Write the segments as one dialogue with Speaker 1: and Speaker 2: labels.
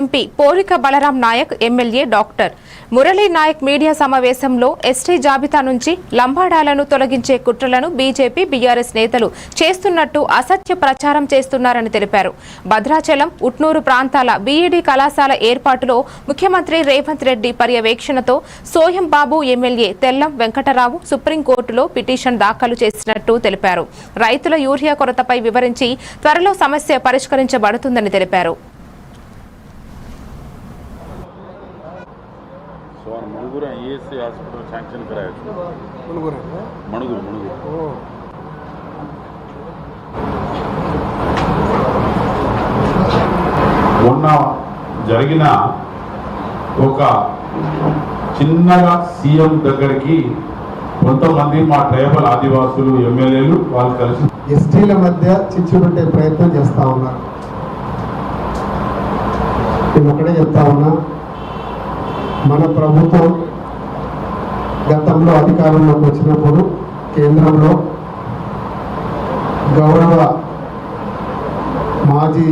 Speaker 1: MP Porika Balram Naik, MLA doctor Murali Naik media సమావేశంలో ST జాబితా నుంచి లంబాడాలను తొలగించే కుట్రలను బీజేపీ, బీఆర్ఎస్ నేతలు చేస్తున్నట్టు అసత్య ప్రచారం చేస్తున్నారని తెలిపారు. భద్రాచలం, ఉట్నూరు ప్రాంతాల బీఈడీ కళాశాల ఏర్పాటులో ముఖ్యమంత్రి రేవంత్ రెడ్డి పర్యవేక్షణతో సోయం బాబు ఎమ్మెల్యే తెల్లం వెంకటరావు సుప్రీంకోర్టులో పిటిషన్ దాఖలు చేసినట్టు తెలిపారు. రైతుల యూరియా కొరతపై వివరించి త్వరలో సమస్య పరిష్కరించబడుతుందని తెలిపారు.
Speaker 2: मणुगुर ईएससी हास्पिटल सैंक्शन कराया मणुगुर
Speaker 3: మొన్న జరిగిన ఒక చిన్నగా సీఎం దగ్గరికి కొంతమంది మా ట్రైబల్ ఆదివాసులు ఎమ్మెల్యేలు వాళ్ళు కలిసి
Speaker 4: ఎస్టీల మధ్య చిచ్చు పెట్టే ప్రయత్నం చేస్తా ఉన్నారు. నేను ఒకటే చెప్తా ఉన్నా, మన ప్రభుత్వం గతంలో అధికారంలోకి వచ్చినప్పుడు కేంద్రంలో గౌరవ మాజీ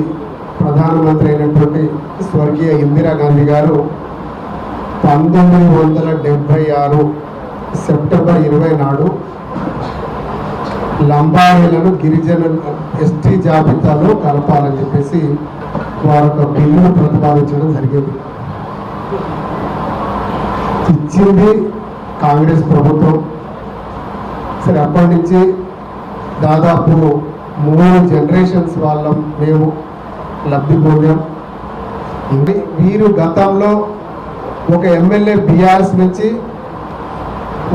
Speaker 4: ప్రధానమంత్రి అయినటువంటి స్వర్గీయ ఇందిరాగాంధీ గారు 1976 సెప్టెంబర్ 20 నాడు లంబాడీలను గిరిజన ఎస్టీ జాబితాలో కలపాలని చెప్పేసి వారు ఒక బిల్లును ప్రతిపాదించడం జరిగింది. ఇచ్చింది కాంగ్రెస్ ప్రభుత్వం. సరే, అప్పటి నుంచి దాదాపు 3 జనరేషన్స్ వాళ్ళం మేము లబ్ధి పొందాం. వీరు గతంలో ఒక ఎమ్మెల్యే బీఆర్ఎస్ నుంచి,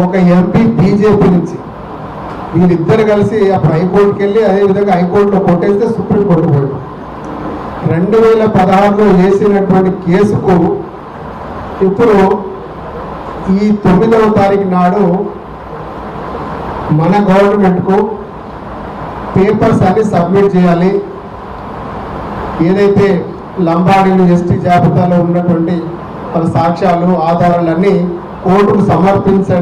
Speaker 4: ఒక ఎంపీ బీజేపీ నుంచి, వీళ్ళిద్దరు కలిసి అప్పుడు హైకోర్టుకి వెళ్ళి అదేవిధంగా హైకోర్టులో కొట్టేస్తే సుప్రీంకోర్టు పోయారు. 2016లో వేసినటువంటి కేసుకు ఇప్పుడు ఈ 9వ తారీఖు నాడు మన గవర్నమెంట్కు పేపర్స్ అన్ని సబ్మిట్ చేయాలి. ఏదైతే లంబాడీలు ఎస్టీ జాబితాలో ఉన్నటువంటి వాళ్ళ సాక్ష్యాలు, ఆధారాలన్నీ కోర్టుకు సమర్పించండి.